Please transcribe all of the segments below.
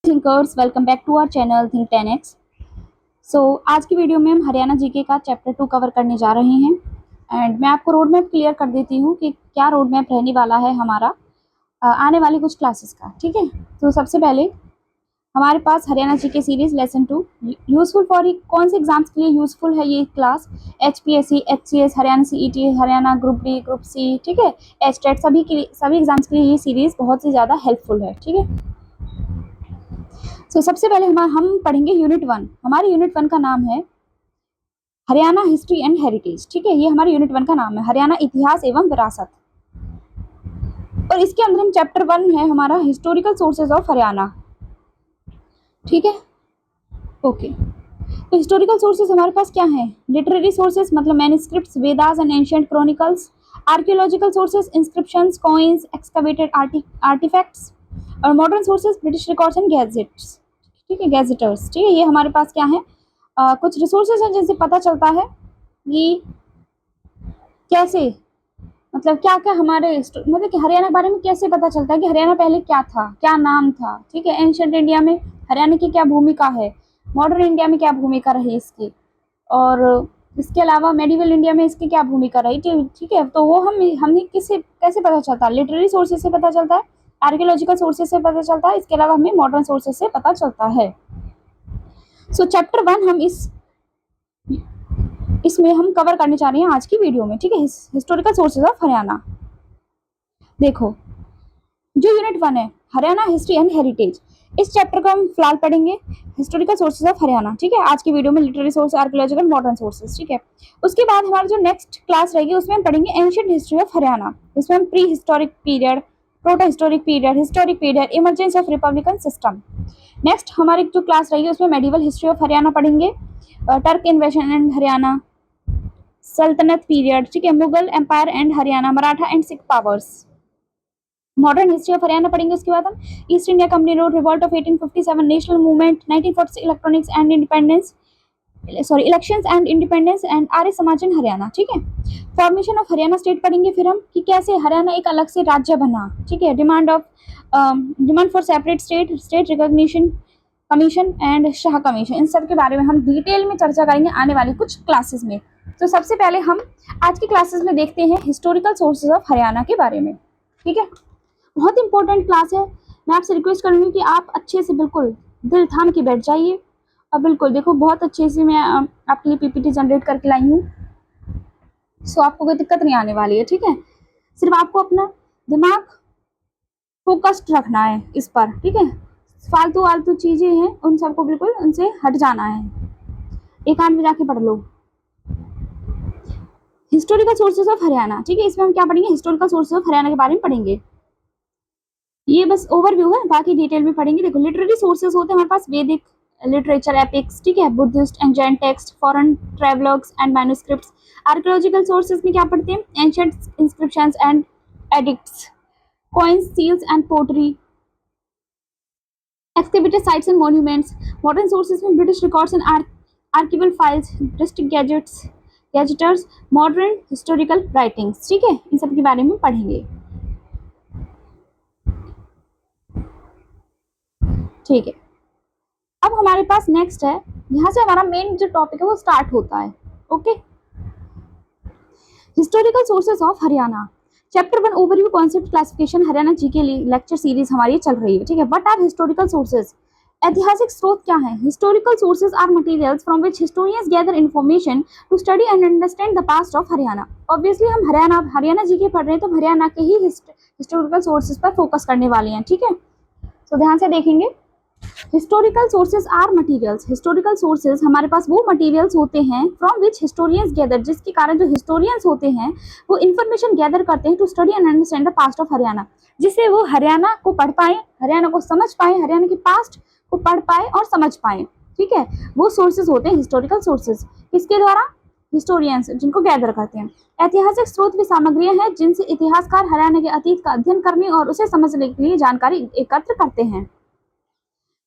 Thinkers, welcome back to our channel think 10x। आज की video में हम हरियाणा जीके का चैप्टर 2 कवर करने जा रहे हैं। एंड मैं आपको रोड मैप क्लियर कर देती हूँ कि क्या रोड मैप रहने वाला है हमारा आने वाली कुछ क्लासेस का। ठीक है, तो सबसे पहले हमारे पास Haryana GK series lesson 2 useful for कौन से एग्जाम्स के लिए यूजफुल है ये class? HPSC, HCS, Haryana CET, Haryana group D, group C, ठीक है, HTET, सभी एग्जाम्स के लिए ये सीरीज बहुत ही ज़्यादा हेल्पफुल है। ठीक है, सबसे पहले हम पढ़ेंगे यूनिट 1। हमारे यूनिट 1 का नाम है हरियाणा हिस्ट्री एंड हेरिटेज। ठीक है, ये हमारे यूनिट 1 का नाम है, हरियाणा इतिहास एवं विरासत। और इसके अंदर हम चैप्टर 1 है हमारा हिस्टोरिकल सोर्सेज ऑफ हरियाणा। ठीक है, ओके। तो हिस्टोरिकल सोर्सेज हमारे पास क्या है? लिटरेरी सोर्सेज मतलब manuscripts, Vedas and ancient chronicles. Archaeological sources inscriptions, coins, excavated artifacts. और modern sources British records and gazettes. ठीक है, गैजेटर्स। ठीक है, ये हमारे पास क्या है? कुछ रिसोर्सेज हैं जिनसे पता चलता है कि कैसे, मतलब क्या क्या हमारे मतलब कि हरियाणा के बारे में कैसे पता चलता है कि हरियाणा पहले क्या था, क्या नाम था। ठीक है, एंशिएंट इंडिया में हरियाणा की क्या भूमिका है, मॉडर्न इंडिया में क्या भूमिका रही इसकी, और इसके अलावा मेडिवल इंडिया में इसकी क्या भूमिका रही। ठीक है, तो वो हमें कैसे पता चलता है? लिटरेरी सोर्सेज से पता चलता है, आर्कियोलॉजिकल सोर्सेज से पता चलता है, इसके अलावा हमें मॉडर्न सोर्सेज से पता चलता है। चैप्टर 1 हम इसमें हम कवर करने जा रहे हैं आज की वीडियो में। ठीक है, हिस्टोरिकल सोर्सेज ऑफ हरियाणा। देखो, जो यूनिट 1 है हरियाणा हिस्ट्री एंड हेरिटेज, इस चैप्टर को हम फिलहाल पढ़ेंगे हिस्टोरिकल सोर्सेज ऑफ हरियाणा। ठीक है, आज की वीडियो में literary source, archaeological, modern sources. ठीक है, उसके बाद हमारा जो नेक्स्ट क्लास रहेगी उसमें हम पढ़ेंगे एंशिएंट हिस्ट्री ऑफ हरियाणा। इसमें हम pre historic period, proto historic period, historic period, emergence of Republican system. Next हमारी जो क्लास रहेगी उसमें मेडिवल हिस्ट्री ऑफ हरियाणा पढ़ेंगे, टर्क इन्वेजन एंड हरियाणा, सल्तनत पीरियड। ठीक है, Mughal empire and Haryana, Maratha and Sikh powers. Modern history of Haryana पढ़ेंगे। उसके बाद हम East India Company road, revolt of 1857, national movement, 1946, electronics and independence, elections and independence and Arya Samaj in Haryana. ठीक है, फॉर्मेशन ऑफ हरियाणा स्टेट पढ़ेंगे फिर हम कि कैसे हरियाणा एक अलग से राज्य बना। ठीक है, demand for separate state recognition commission and Shah commission, इन सब के बारे में हम डिटेल में चर्चा करेंगे आने वाली कुछ क्लासेस में। तो सबसे पहले हम आज की क्लासेस में देखते हैं हिस्टोरिकल सोर्सेज ऑफ हरियाणा के बारे में। ठीक है, बहुत इंपॉर्टेंट क्लास है। मैं आपसे रिक्वेस्ट करूंगी कि आप अच्छे से बिल्कुल दिल थाम के बैठ जाइए। और बिल्कुल देखो, बहुत अच्छे से मैं आपके लिए PPT जनरेट करके लाई हूँ, सो आपको कोई दिक्कत नहीं आने वाली है। ठीक है, सिर्फ आपको अपना दिमाग फोकस्ड रखना है इस पर। ठीक है, फालतू चीजें हैं उन सबको बिल्कुल उनसे हट जाना है। एक हाथ में जाके पढ़ लो हिस्टोरिकल सोर्सेज ऑफ हरियाणा। ठीक है, इसमें हम क्या पढ़ेंगे? हिस्टोरिकल सोर्सेज ऑफ हरियाणा के बारे में पढ़ेंगे। ये बस ओवरव्यू है, बाकी डिटेल में पढ़ेंगे। देखो, लिटरेरी सोर्सेज होते हैं हमारे पास वैदिक लिटरेचर, एपिक्स, ठीक है, Buddhist and Jain text, foreign travellers and manuscripts. Archaeological sources में क्या पढ़ते हैं? Ancient inscriptions and edicts, coins, seals and pottery, excavated sites and monuments. Modern sources में British records and archival files, district gazetteers, modern historical writings. ठीक है, इन सब के बारे में पढ़ेंगे। ठीक है, अब हमारे पास नेक्स्ट है, यहाँ से हमारा मेन जो टॉपिक है वो स्टार्ट होता है। Okay, historical sources of Haryana, chapter 1 overview concept classification, Haryana GK lecture series हमारी चल रही है। ठीक है, व्हाट आर हिस्टोरिकल सोर्सेज? ऐतिहासिक स्रोत क्या है? Historical sources are materials from which historians gather information to study and understand the past of Haryana. Obviously हम हरियाणा जीके पढ़ रहे हैं तो हरियाणा के ही हिस्टोरिकल सोर्सेज पर फोकस करने वाले हैं। ठीक है, तो ध्यान से देखेंगे। Historical sources are materials, historical sources हमारे पास वो मटेरियल्स होते हैं फ्रॉम विच हिस्टोरियंस गैदर, जिसके कारण जो हिस्टोरियंस होते हैं वो इन्फॉर्मेशन गैदर करते हैं to study and understand the past of Haryana, जिससे वो हरियाणा को पढ़ पाए, हरियाणा को समझ पाए, हरियाणा के पास्ट को पढ़ पाए और समझ पाए। ठीक है, वो सोर्सेज होते हैं हिस्टोरिकल सोर्सेज। किसके द्वारा? हिस्टोरियंस, जिनको गैदर करते हैं। ऐतिहासिक स्रोत भी सामग्रियां हैं जिनसे इतिहासकार हरियाणा के अतीत का अध्ययन करने और उसे समझने के लिए जानकारी एकत्र करते हैं।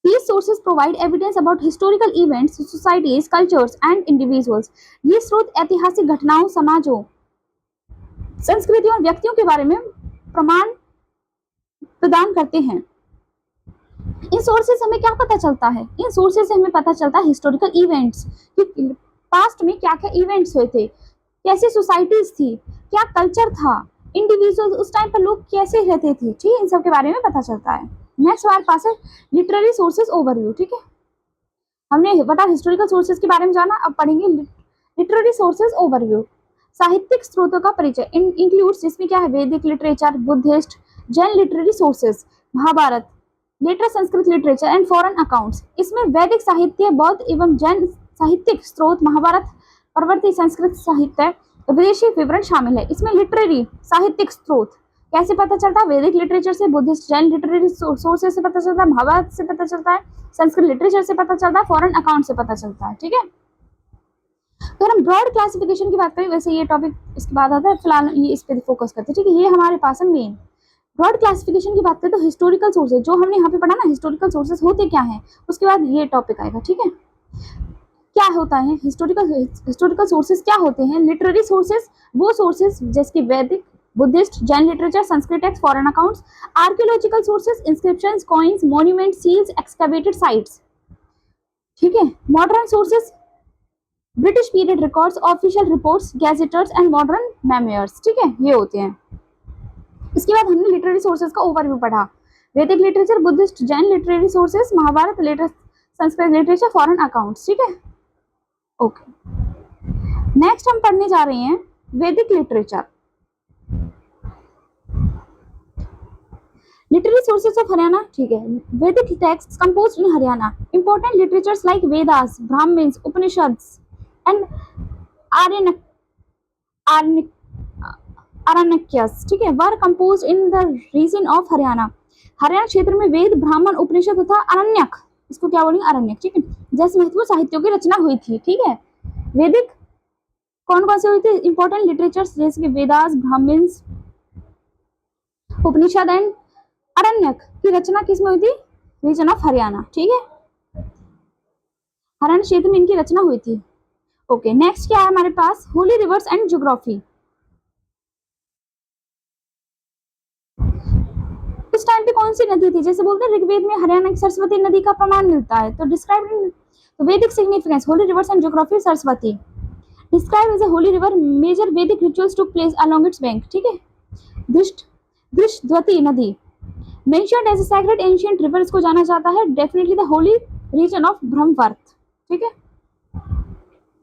These sources provide evidence about historical events, societies, cultures and individuals. ये स्रोत ऐतिहासिक घटनाओं, समाजों, संस्कृतियों और व्यक्तियों के बारे में प्रमाण प्रदान करते हैं। इन सोर्सेस से हमें क्या पता चलता है, इन सोर्सेस से हमें पता चलता है हिस्टोरिकल इवेंट्स कि पास्ट में क्या क्या इवेंट्स हुए थे, कैसी सोसाइटीज थी, क्या कल्चर था, इंडिविजुअल उस टाइम पर लोग कैसे रहते थे, ठीक है, इन सब के बारे में पता चलता है। नेक्स्ट हमारे पास है लिटरेरी सोर्सेज ओवरव्यू। ठीक है, हमने बता हिस्टोरिकल सोर्सेज के बारे में जाना, अब पढ़ेंगे लिटरेरी सोर्सेज ओवरव्यू। साहित्यिक स्रोतों का परिचय इंक्लूड्स, जिसमें क्या है, Vedic literature, Buddhist, Jain literary sources, Mahabharat, later Sanskrit literature and foreign accounts. इसमें वैदिक साहित्य, बौद्ध एवं जैन साहित्यिक स्रोत, महाभारत, प्रवर्ती संस्कृत साहित्य, विदेशी विवरण शामिल है। इसमें लिटरेरी साहित्यिक स्रोत कैसे पता चलता है, वैदिक लिटरेचर से, बुद्धिस्ट जैन लिटरेरी सोर्सेज से पता चलता है, महाभारत से पता चलता है, संस्कृत लिटरेचर से पता चलता है, फॉरेन अकाउंट से पता चलता है। ठीक है, अगर हम ब्रॉड क्लासिफिकेशन की बात करें, वैसे ये टॉपिक इसके बाद आता है, फिलहाल ये इस पे फोकस करते हैं। ठीक है, ये हमारे पास है मेन। ब्रॉड क्लासिफिकेशन की बात करें तो हिस्टोरिकल सोर्सेज, जो हमने यहाँ पे पढ़ा ना, हिस्टोरिकल सोर्सेज होते क्या हैं, उसके बाद ये टॉपिक आएगा। ठीक है, क्या होता है हिस्टोरिकल सोर्सेज, क्या होते हैं, लिटरेरी सोर्सेज, वो सोर्सेज जैसे Vedic, Buddhist, Jain literature, Sanskrit text, foreign accounts. Archaeological sources, inscriptions, coins, monument, seals, excavated sites. ठीक है, modern sources, British period records, official reports, gazetteers and modern memoirs. ठीक है, ये होते हैं। इसके बाद हमने लिटरेरी सोर्सेज का ओवरव्यू पढ़ा, Vedic literature, Buddhist, Jain literary sources, Mahabharat, later Sanskrit literature, foreign accounts. ठीक है, ओके। नेक्स्ट हम पढ़ने जा रहे हैं Vedic literature. Literary sources of Haryana. ठीक है, Vedic text composed in Haryana, important literatures like Vedas, Brahmanas, Upanishads and Aranyakas. ठीक है, were composed in the region of Haryana. Haryana क्षेत्र में वेद, ब्राह्मण, उपनिषद तथा अरण्यक, इसको क्या बोलेंगे, अरण्यक। ठीक है, जैसे महत्वपूर्ण साहित्यों की रचना हुई थी। ठीक है, वैदिक कौन कौन से हुए थे, इंपॉर्टेंट लिटरेचर्स जैसे कि Vedas, Brahmins, Upanishad and Aranyak की रचना किस में हुई थी, रीजन ऑफ हरियाणा। ठीक है, हरियाणा क्षेत्र में इनकी रचना हुई थी। ओके, नेक्स्ट क्या है हमारे पास, होली रिवर्स एंड ज्योग्राफी। उस टाइम पे कौन सी नदी थी, जैसे बोलते हैं ऋग्वेद में हरियाणा की सरस्वती नदी का प्रमाण मिलता है, तो describe in Vedic significance, holy rivers and geography, Saraswati describe as a holy river, major Vedic rituals took place along its bank. ठीक है, दृष्टद्वती नदी mentioned as a sacred ancient river, इसको जाना जाता है definitely the holy region of Brahmavarta. ठीक है,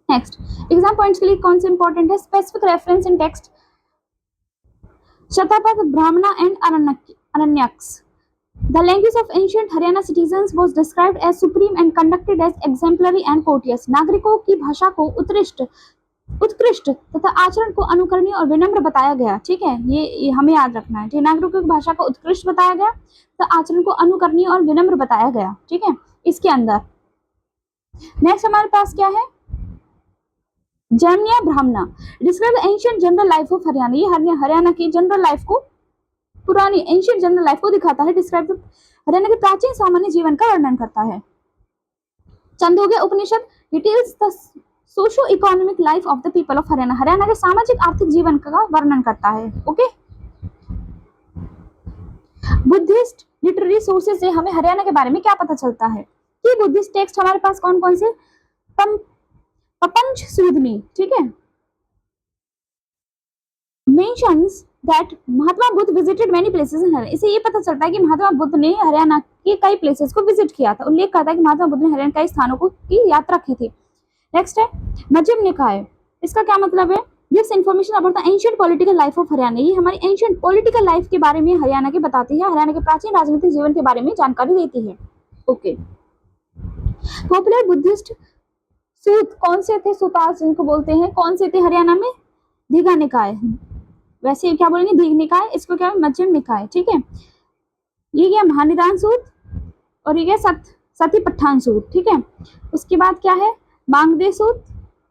नेक्स्ट एग्जाम पॉइंट्स के लिए कौन से इंपॉर्टेंट है, specific reference in text, Shatapatha, ब्राह्मणा and अरण्यक्स। The language of ancient Haryana citizens was described as supreme and conducted as exemplary and courteous. नागरिकों की भाषा को उत्कृष्ट तथा आचरण को अनुकरणीय और विनम्र बताया गया। ठीक है, ये हमें याद रखना है। नागरिकों की भाषा को उत्कृष्ट बताया गया, तो आचरण को अनुकरणीय और विनम्र बताया गया। ठीक है, इसके अंदर नेक्स्ट हमारे पास क्या है, जैमिया ब्राह्मणा describe the ancient general life of Haryana. ये हरियाणा की जनरल लाइफ को, पुरानी एंशिएंट जनरल लाइफ को दिखाता है। डिस्क्राइब हरियाणा के प्राचीन सामान्य जीवन का वर्णन करता है। Chandogya Upanishad details the socio economic life of the people of Haryana, Haryana के सामाजिक आर्थिक जीवन का वर्णन करता है। ओके, बुद्धिस्ट लिटरेरी सोर्सेज से हमें हरियाणा के बारे में क्या पता चलता है कि बुद्धिस्ट टेक्स्ट हमारे पास कौन कौन से, पपंच सूदनी। ठीक है, mentions that Mahatma Buddha visited many places in Haryana, इससे ये पता चलता है कि महात्मा बुद्ध ने हरियाणा के कई प्लेसेस को विजिट किया था। उल्लेख करता है कि महात्मा बुद्ध ने हरियाणा के कई स्थानों को की यात्रा की थी। नेक्स्ट है मध्यम निकाय, इसका क्या मतलब है, this information about the ancient political life of Haryana, ये हमारी एंशिएंट पॉलिटिकल लाइफ के बारे में हरियाणा के बताती है, हरियाणा के प्राचीन राजनीतिक जीवन के बारे में जानकारी देती है। ओके, पॉपुलर बुद्धिस्ट सूत कौन से थे, सुतास जिनको बोलते हैं, कौन से थे हरियाणा में, दीघा निकाय, वैसे क्या बोलेंगे दीघ निकाय, इसको क्या मध्यम निकाय। ठीक है, ये क्या महानिदान सूत और ये क्या सती पठान सूत। ठीक है, उसके बाद क्या है बांगदे सूत,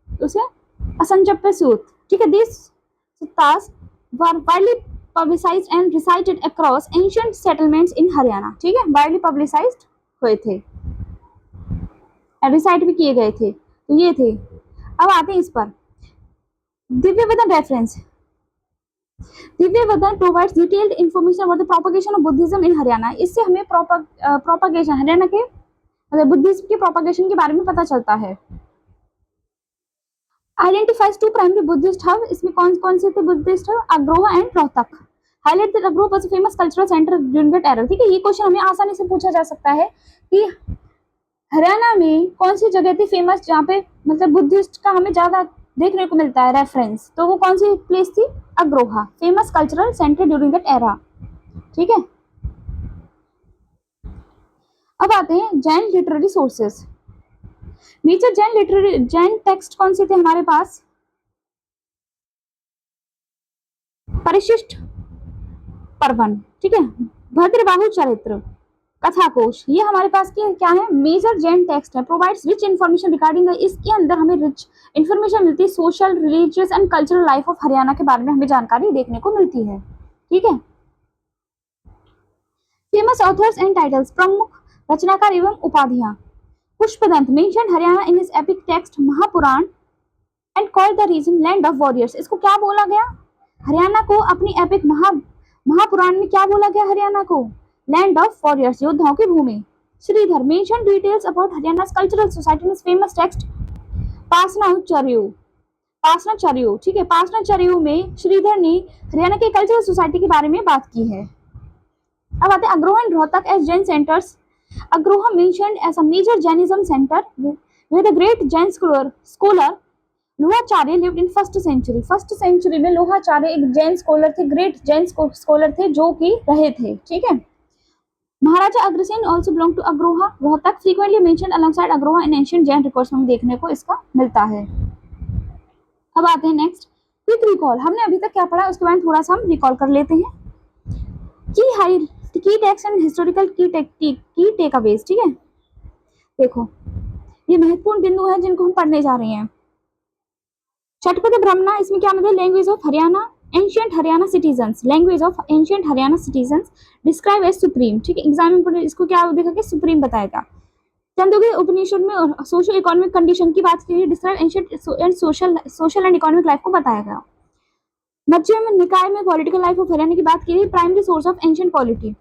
उसे असंजप्य सूत। ठीक है, this sutas were widely publicized and recited across ancient settlements in Haryana. ठीक है, वाइडली पब्लिसाइज्ड हुए थे, रिसाइट भी किए गए थे, तो ये थे। अब आते हैं इस पर दिव्य वेदन reference, Divya Vadan provides detailed information about the propagation of Buddhism इन हरियाणा। इससे हमें प्रोपगेशन हरियाणा के बुद्धिज्म के प्रोपगेशन के बारे में पता चलता है। Identifies to primary Buddhist hub, इसमें कौन कौन से थे Buddhist hub? Agroha and Rohtak. Highlight that Agroha was a famous cultural centre during that era. ठीक है, ये क्वेश्चन हमें आसानी से पूछा जा सकता है कि हरियाणा में कौन सी जगह थी फेमस जहाँ पे मतलब बुद्धिस्ट का हमें ज्यादा देखने को मिलता है रेफरेंस, तो वो कौन सी प्लेस थी? Agroha, famous cultural centre during that era. ठीक है, अब आते हैं Jain literary sources. Major Jain text कौन से थे हमारे पास? परिशिष्ट पर्वन, ठीक है, भद्रबाहु चरित्र, कथाकोश, ये हमारे पास क्या है? मेजर जैन टेक्स्ट है। प्रोवाइड्स रिच इन्फॉर्मेशन रिगार्डिंग, इसके अंदर हमें रिच इन्फॉर्मेशन मिलती है social, religious and cultural life of Haryana के बारे में हमें जानकारी देखने को मिलती है। ठीक है, फेमस ऑथर्स एंड टाइटल्स, प्रमुख रचनाकार एवं उपाधियां। Pushpadant mention Haryana in his epic text Mahapuran and called the region land of warriors. इसको क्या बोला गया? हरियाणा को अपनी एपिक महापुराण में क्या बोला गया? हरियाणा को लैंड ऑफ वॉरियर्स, योद्धाओं की भूमि। Shridhar mention details about Haryana cultural society in famous text पासना चरियो। ठीक है, पासना चरियो में श्रीधर ने हरियाणा के कल्चरल सोसाइटी के बारे में बात की है। अब आते हैं Agroha and Rohtak as Jain centres. Agroha mentioned as a major Jainism centre where the great Jain scholar Lohacharya lived in first century. First century में लोहाचार्य एक जैन स्कॉलर थे, ग्रेट जैन स्कॉलर थे जो कि रहे थे। ठीक है, Maharaja Agrasen also belong to Agroha. Rohtak frequently mentioned alongside Agroha in ancient Jain records में देखने को इसका मिलता है। अब आते हैं नेक्स्ट, क्विक रिकॉल। हमने अभी तक क्या पढ़ा उसके बाद थोड़ा सा हम रिकॉल कर लेते हैं। की टेक्स्ट एंड हिस्टोरिकल की टेकअवेज। ठीक है, देखो ये महत्वपूर्ण बिंदु है जिनको हम पढ़ने जा रहे हैं। षटपद ब्राह्मणा, इसमें क्या मतलब? Language of Haryana, ancient Haryana citizens, language of ancient Haryana citizens describe as supreme. ठीक है, एग्जाम में इसको क्या देखा कि सुप्रीम बताएगा। चंदोगी उपनिषद में सोशल इकोनॉमिक कंडीशन की बात की, describe ancient and social and economic life को बताएगा। मध्यम निकाय में पॉलिटिकल लाइफ ऑफ हरियाणा की बात की, primary source of ancient polity.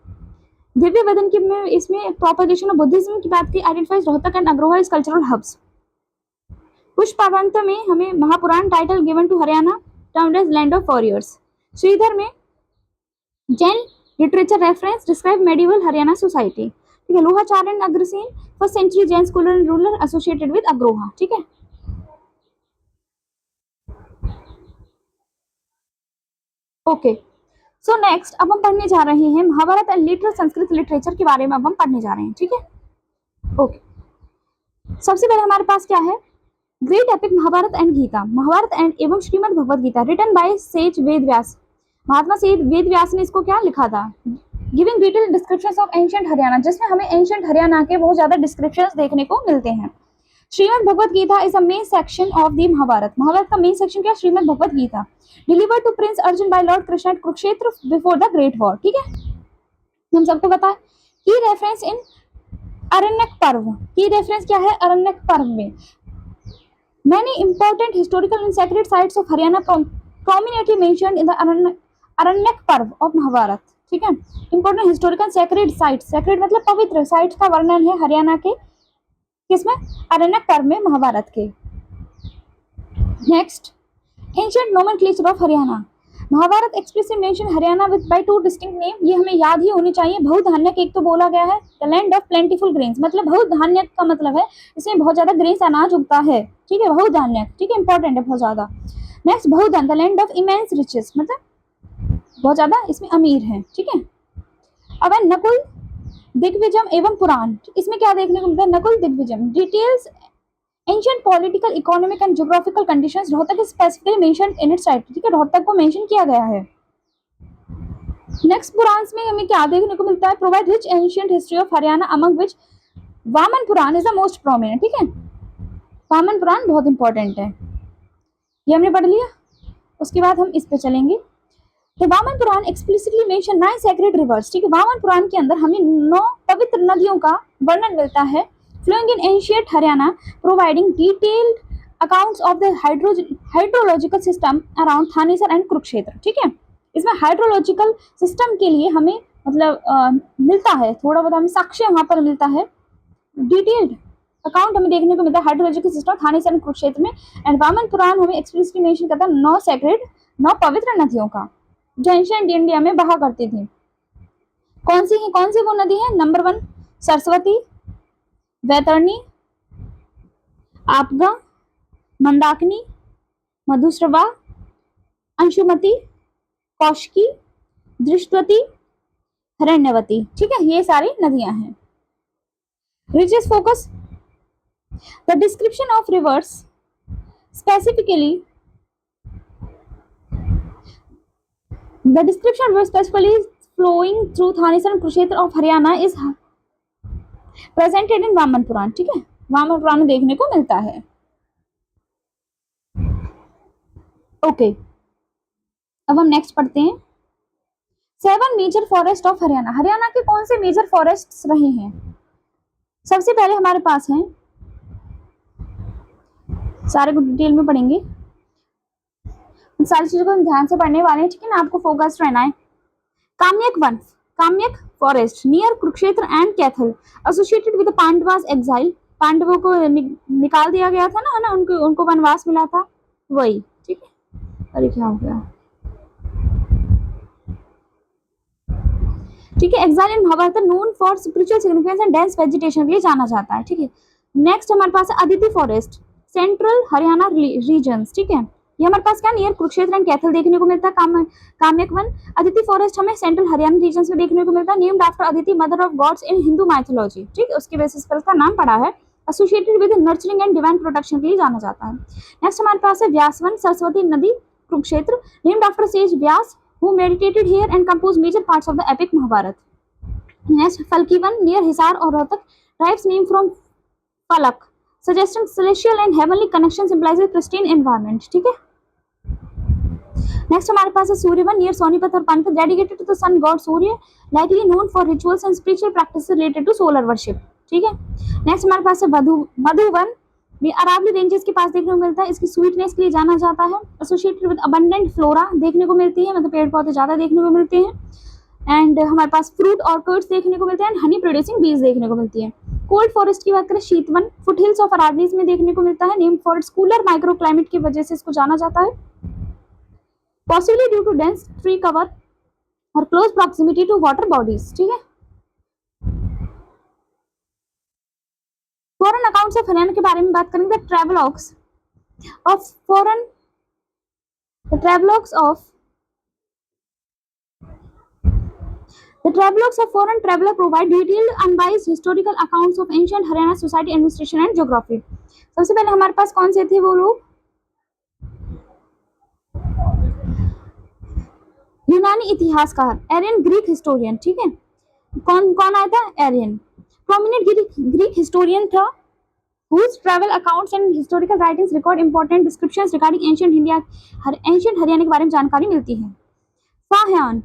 Divya वदन की में इसमें प्रोपगेशन ऑफ बुद्धिज्म की बात की, identifies Rohtak and Agroha as cultural hubs. Pushpavant में हमें Mahapurana title given to Haryana termed as land of warriors. Shridhar में Jain literature reference describe medieval Haryana society. ठीक है, Lohacharya and Agrasen first century Jain scholar and ruler associated with Agroha. ठीक है, ओके, सो नेक्स्ट अब हम पढ़ने जा रहे हैं Mahabharat and literature, Sanskrit literature के बारे में अब हम पढ़ने जा रहे हैं। ठीक है, ओके, सबसे पहले हमारे पास क्या है? Great epic Mahabharata and Gita, Mahabharata and एवं Shrimad Bhagavad Gita, written by sage Ved Vyas. Mahatma sage Ved Vyas ने इसको क्या लिखा था? Giving detail descriptions of ancient Haryana, जिसमें हमें एंशिएंट हरियाणा के बहुत ज्यादा डिस्क्रिप्शंस देखने को मिलते हैं। Shrimad Bhagavad Gita is a main section of the Mahabharata. Mahabharata का मेन सेक्शन क्या? Shrimad Bhagavad Gita, delivered to prince Arjun by lord Krishna at Kurukshetra before the great war. ठीक है, हम सबको पता है की रेफरेंस इन अरण्यक पर्व। की रेफरेंस क्या है? अरण्यक पर्व में many important historical and sacred sites of Haryana prominently mentioned in the Aranyak Parv of Mahabharat। ठीक है, important historical sacred sites, sacred मतलब पवित्र sites का वर्णन है हरियाणा के किसमें? अरण्यक पर्व में, महाभारत के। Next, ancient nomenclature of Haryana. Mahabharata expressly mention Haryana with by two distinct name, ये हमें याद ही होनी चाहिए। बहुधान्यक एक तो बोला गया है, the land of plentiful grains, मतलब बहुधान्यक का मतलब है इसमें बहुत ज्यादा ग्रेन्स अनाज उगता है। ठीक है, बहुधान्यक, ठीक है, इंपॉर्टेंट है बहुत ज्यादा। Next, Bahudhan, the land of immense riches, मतलब बहुत ज्यादा इसमें अमीर है। ठीक है, अब है नकुल, दिग्विजय एवं पुराण, इसमें क्या देखने को मिलता है? Nakul, Digvijay, details ancient political, economic and geographical conditions, Rohtak is specifically mentioned in its site. ठीक है, रोहतक को मेंशन किया गया है। नेक्स्ट, पुराण में हमें क्या देखने को मिलता है? Provide rich ancient history of Haryana among which Vamana Purana is the most prominent. ठीक है, वामन पुराण बहुत इंपॉर्टेंट है, ये हमने पढ़ लिया। उसके बाद हम इस पे चलेंगे। तो वामन पुराण एक्सप्लिसिटली मेंशन 9 सैक्रेड रिवर्स। ठीक है, वामन पुराण के अंदर हमें 9 पवित्र नदियों का वर्णन मिलता है, flowing in ancient Haryana, providing detailed accounts of the hydrological system around Thanesar and Kurukshetra। ठीक है, इसमें हाइड्रोलॉजिकल सिस्टम के लिए हमें मतलब मिलता है, थोड़ा बहुत हमें साक्ष्य वहां पर मिलता है, डिटेल्ड अकाउंट हमें देखने को मिलता है hydrological system Thanesar and Kurukshetra में। एंड वामन पुराण हमें एक्सप्रेसली मेंशन करता है 9 सेक्रेड 9 पवित्र नदियों का जो एंशिएंट इंडिया में बहा करती थी। कौन सी वो नदी है? नंबर 1 सरस्वती, वैतरणी, आपगा, मंदाकिनी, मधुश्रवा, अंशुमती, कौशिकी, दृष्टवती, हिरण्यवती। ठीक है, ये सारी नदियां हैं। Riches focus the description of rivers specifically flowing through Thanesar and Kurukshetra of Haryana is presented in Vamana Purana. ठीक है, वामन पुराण में देखने को मिलता है। ओके, अब हम नेक्स्ट पढ़ते हैं 7 major forest of Haryana. Haryana के कौन से मेजर फॉरेस्ट्स रहे हैं? सबसे पहले हमारे पास हैं, सारे को डिटेल में पढ़ेंगे, सारी चीजों को हम ध्यान से पढ़ने वाले हैं। ठीक है ना, आपको फोकस रहना है। Kamyak forest near Kurukshetra and Kaithal associated with Pandavas exile. पांडवों को निकाल दिया गया था ना, उनको वनवास मिला था, वही। ठीक है, अरे क्या हो गया? ठीक है, exile in Mahabharata known for spiritual significance and dense vegetation के लिए जाना जाता है। ठीक है, नेक्स्ट हमारे पास है Aditi forest central Haryana regions. ठीक है, ये हमारे पास क्या नियर कुरुक्षेत्र एंड कैथल देखने को मिलता है। काम्यक वन। अदिति फॉरेस्ट हमें सेंट्रल हरियाणा रीजन्स में देखने को मिलता है, named after Aditi mother of gods in Hindu mythology. ठीक है, उसके बेसिस पर उसका नाम पड़ा है। Associated with nurturing and divine protection के लिए जाना जाता है। नेक्स्ट हमारे पास है व्यासवन सरस्वती नदी Kurukshetra, named after says Vyas who meditated here and composed major parts of the epic Mahabharat. Next, Falkivan near Hisar or Rohtak, tribes name from Falak, suggesting celestial and heavenly connections implies a pristine environment. ठीक है, next हमारे पास है सूर्यवन near Sonipat और Panipat, dedicated to the sun god Surya, likely known for rituals and spiritual practices related to solar worship. ठीक है, next हमारे पास है मधुवन अरावली रेंजेस के पास देखने को मिलता है, इसकी स्वीटनेस के लिए जाना जाता है। एसोसिएटेड विद अबंडेंट फ्लोरा देखने को मिलती है, मतलब पेड़ पौधे ज्यादा देखने को मिलते हैं। एंड हमारे पास फ्रूट ऑर्किड्स देखने को मिलते हैं एंड हनी प्रोड्यूसिंग बीज देखने को मिलती है। कोल्ड फॉरेस्ट की बात करें Shitavan foot hills of Aravallis में देखने को मिलता है, name for its cooler micro climate की वजह से इसको जाना जाता है, possibly due to dense tree cover और close proximity to water bodies. ठीक है, फॉरेन अकाउंट्स ऑफ हरियाणा के बारे में बात करेंगे। ट्रैवलॉग्स of The travelogues of foreign traveler provide detailed, unbiased historical accounts of ancient Haryana society, administration and geography. सबसे पहले हमारे पास कौन से थे वो लोग? यूनानी इतिहासकार, एरियन ग्रीक हिस्टोरियन। ठीक है, कौन आया था? एरियन। प्रोमिनेंट ग्रीक हिस्टोरियन था whose travel accounts and historical writings record important descriptions regarding ancient Haryana के बारे में जानकारी मिलती है। फाह्यान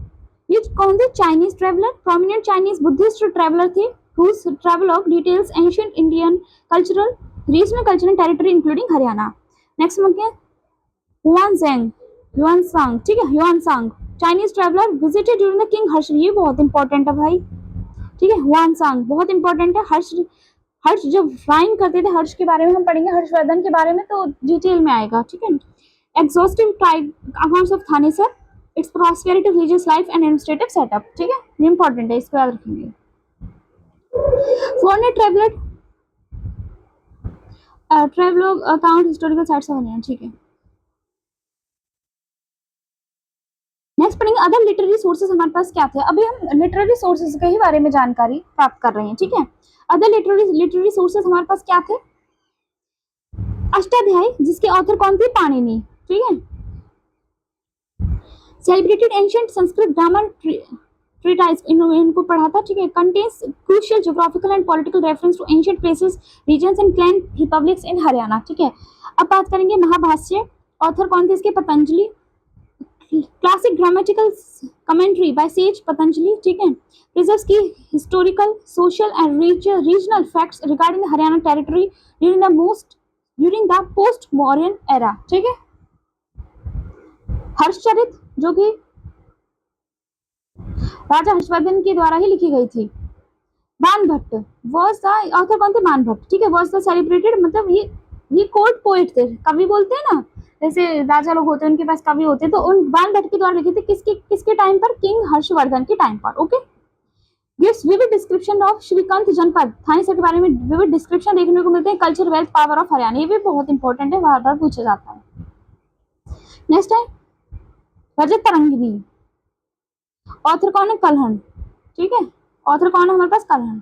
ये कौन थे? Chinese traveller, prominent Chinese Buddhist traveller थे whose travelogue details ancient Indian cultural, regional cultural territory including Haryana. Next मुझे Yuansang। ठीक है, Yuansang Chinese traveller visited during the king Harsha. ये बहुत इंपॉर्टेंट है भाई। ठीक है, Yuansang बहुत इंपॉर्टेंट है। हर्ष जब राइम करते थे, हर्ष के बारे में हम पढ़ेंगे, हर्षवर्धन के बारे में तो डिटेल में आएगा। ठीक है, exhaustive accounts of Thanesar, it's prosperity, religious life and administrative setup. ठीक है, ये इंपॉर्टेंट है, इसको याद रखेंगे। Foreign travelogue account historical sites of Haryana. ठीक है, नेक्स्ट पढ़ेंगे अदर लिटरेरी सोर्सेज। हमारे पास क्या थे? अभी हम लिटरेरी सोर्सेज के ही बारे में जानकारी प्राप्त कर रहे हैं। ठीक है, अदर लिटरेरी सोर्सेज हमारे पास क्या थे? अष्टाध्यायी जिसके ऑथर कौन थे? पाणिनि। ठीक है, celebrated ancient Sanskrit grammar treatise, इनको पढ़ा था। ठीक है, contains crucial geographical and political reference to ancient places, regions and clan republics in Haryana. ठीक है, अब बात करेंगे महाभाष्य, ऑथर कौन थे इसके? Patanjali. Classic grammatical commentary bye says Patanjali. ठीक है, preserves key historical, social and regional facts regarding the Haryana territory during the post-Mauryan era। ठीक है, हर्षचरित जो कि राजा हर्षवर्धन के द्वारा ही लिखी गई थी। बाणभट्ट वॉज द ऑथर कौन थे? बाणभट्ट, ठीक है। वॉज द सेलिब्रेटेड, मतलब ये कोर्ट पोएट थे, कवि बोलते हैं ना, जैसे राजा लोग होते हैं उनके पास कवि होते हैं, तो उन बाणभट्ट के द्वारा लिखे थे। किसके किसके टाइम पर? किंग हर्षवर्धन के टाइम पर। Okay. Gives vivid description of Shrikanth janapada, Thanesar के बारे में विविड डिस्क्रिप्शन देखने को मिलते हैं। Culture, wealth, power of Haryana, ये भी बहुत इंपॉर्टेंट है, बार बार पूछा जाता है। नेक्स्ट है रजत तरंगिणी, ऑथर कौन है? कलहन, ठीक है। ऑथर कौन है हमारे पास? Kalhana.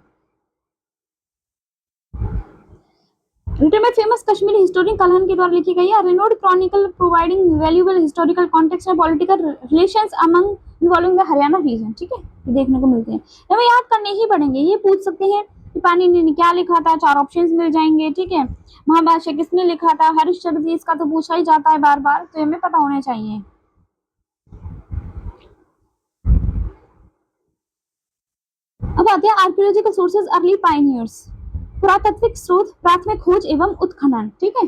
Written by famous Kashmiri historian Kalhana के द्वारा लिखी गई है। Renowned chronicle providing valuable historical context and political relations among involving the Haryana region, ठीक है। ये देखने को मिलते हैं, हमें याद करने ही पड़ेंगे। ये पूछ सकते हैं कि पाणिनि ने क्या लिखा था, 4 ऑप्शंस मिल जाएंगे, ठीक है। महाभाष्य किसने लिखा था? हरिश्चंद्र जी, इसका तो पूछा ही जाता है बार बार, तो हमें पता होना चाहिए। अब आते हैं आर्कियोलॉजिकल सोर्सेज, अर्ली पायनियर्स, पुरातात्विक स्रोत, प्राथमिक खोज एवं उत्खनन, ठीक है।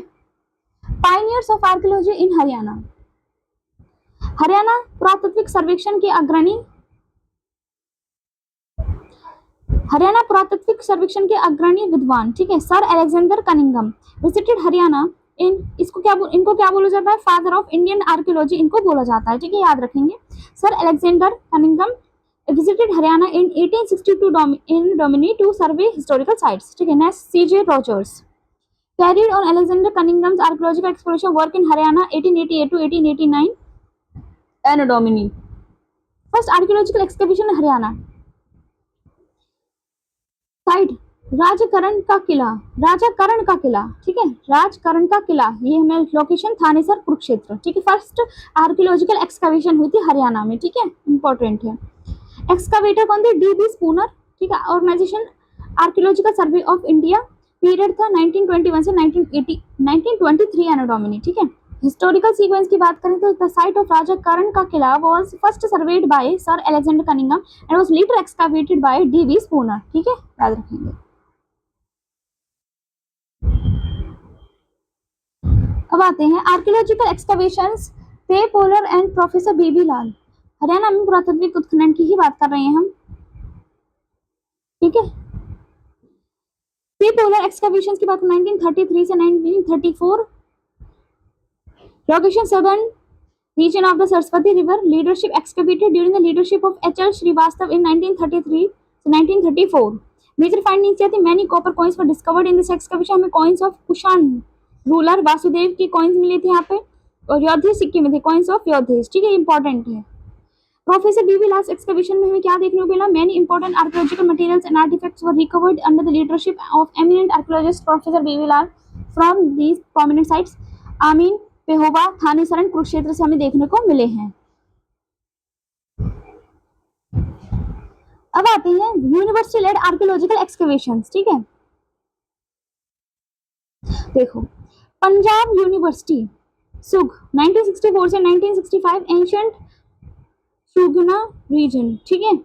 पायनियर्स ऑफ आर्कियोलॉजी इन हरियाणा, हरियाणा पुरातात्विक सर्वेक्षण के अग्रणी, हरियाणा पुरातात्विक सर्वेक्षण के अग्रणी विद्वान, ठीक है, sir Alexander Cunningham visited Haryana in, इनको क्या बोला जाता है? फादर ऑफ इंडियन आर्कियोलॉजी इनको बोला जाता है, ठीक है, याद रखेंगे। Sir Alexander Cunningham visited Haryana in 1862 in Domini to survey historical sites, ठीक है। Next C.J. Rogers carried on Alexander Cunningham's archaeological exploration work in Haryana 1888 to 1889 Anno Domini. First archaeological excavation in Haryana site Rajkaran का किला, राजाकरण का किला, ठीक है, राजकरण का किला, ये हमें location Thanesar Kurukshetra, ठीक है। फर्स्ट आर्कियोलॉजिकल एक्सकवेशन हुई थी हरियाणा में, ठीक है, इंपॉर्टेंट है। एक्सकावेटर कौन थे? डी बी स्पूनर, ठीक है। Organization archaeological survey of India, period था 1921 से 1923 एनो डोमिनी, ठीक है। हिस्टोरिकल सीक्वेंस की बात करें तो द साइट ऑफ राजाकरण का किला was first surveyed by sir Alexander Cunningham and was later excavated by D B Spooner, ठीक है, याद रखेंगे। अब आते हैं आर्कियोलॉजिकल एक्सकवेशंस पे पोलर and professor B B Lal, Haryana में पुरातात्विक उत्खनन की ही बात कर रहे हैं हम, ठीक है। पे पोलर एक्सकवेशंस की बात 1933 से 1934, location southern region of the Saraswati River, leadership excavated during the leadership of H.L. Srivastav in 1933 to 1934. Major findings क्या थी? Many copper coins were discovered in this excavation. हमें coins of Kushan ruler Vasudev की coins मिली थी यहाँ पे, और योधेश सिक्के में थे, coins of योधेश, ठीक है, इंपॉर्टेंट है। प्रोफेसर बीवी लाल एक्सकवेशन में हमें क्या देखने को मिला? Many important archaeological materials and artifacts were recovered under the leadership of eminent archaeologist Professor B.V. Lal from these prominent sites. आमीन, पेहोवा, थानेसर एंड कुरुक्षेत्र से हमें देखने को मिले हैं। अब आते हैं यूनिवर्सिटी लेड आर्कियोलॉजिकल एक्सकवेशंस, ठीक है। देखो, पंजाब यूनिवर्सिटी सुग 1964 से 1965, एंशिएंट सुगना रीजन, ठीक है,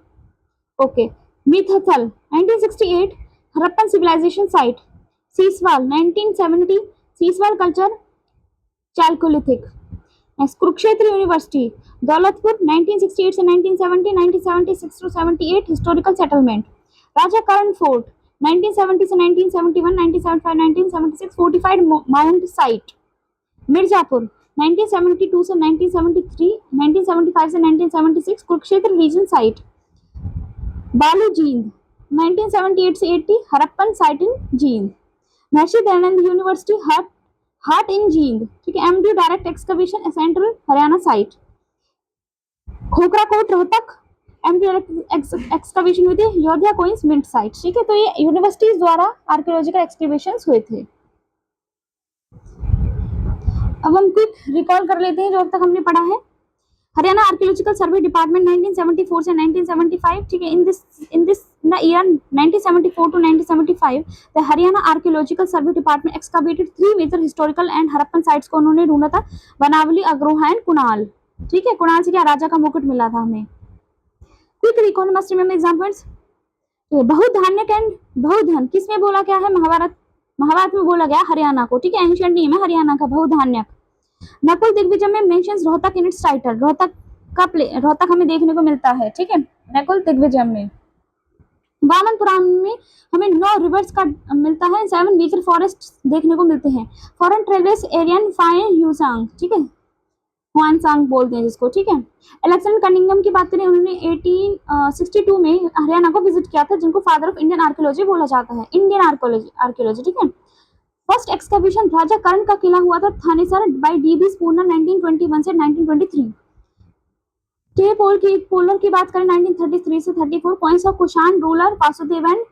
okay. Mitathal 1968, Harappan civilization site, Siswal 1970, Siswal culture chalcolithic. Kurukshetra university Daulatpur 1968 से 1970, 1976 to 78 historical settlement. Raja Karan fort 1970 से 1971, 1975, 1976 फोर्टिफाइड माउंट साइट। मिर्जापुर 1972 से 1973, 1975 से 1976 कुरुक्षेत्र रीजन साइट। बालू जींद 1978 से 80 Harappan site in Jind. Maharshi Dayanand university had in Jind, ठीक है, MD direct excavation central Haryana site. Khokhra Kot Rohtak, MD direct excavation हुई थी योध्या कोइंस मिंट साइट, ठीक है। तो ये यूनिवर्सिटीज द्वारा आर्कियोलॉजिकल एक्सकवेशंस हुए थे। अब हम क्विक रिकॉल कर लेते हैं जो अब तक हमने पढ़ा है। हरियाणा आर्कियोलॉजिकल सर्वे डिपार्टमेंट 1974 से 1975, ठीक है। In the year 1974 to 1975 the Haryana archaeological survey department excavated 3 major historical and Harappan sites को उन्होंने ढूंढा था, बनावली, अग्रोहा एंड कुणाल, ठीक है। कुणाल से क्या राजा का मुकुट मिला था हमें। Quick recall must remember examples. Bahudhanyaka and Bahudhan किसमें बोला गया है? महाभारत में बोला गया हरियाणा को, ठीक है, एंशिएंट नेम है हरियाणा का बहुधान्यक। नकुल दिग्विजय में mentions Rohtak in its title, Rohtak हमें देखने को मिलता है, ठीक है। नकुल दिग्विजय में। वामन पुराण में हमें 9 रिवर्स का मिलता है, 7 नेचर फॉरेस्ट देखने को मिलते हैं। फॉरेन ट्रेवलर्स एरियन फाइन यूसांग, ठीक है, हुआनसांग बोलते हैं जिसको, ठीक है। अलेक्जेंडर कनिंघम की बात करें, उन्होंने 1862 में हरियाणा को विजिट किया था, जिनको फादर ऑफ इंडियन आर्कियोलॉजी बोला जाता है, इंडियन आर्कियोलॉजी, ठीक है। फर्स्ट एक्सकैवेशन राजा कर्ण का किला हुआ था थानेसर बाय डीबी स्पूर्नर 1921 से 1923। पोलर की बात करें 1933 से 34, points of Kushan ruler Vasudeva and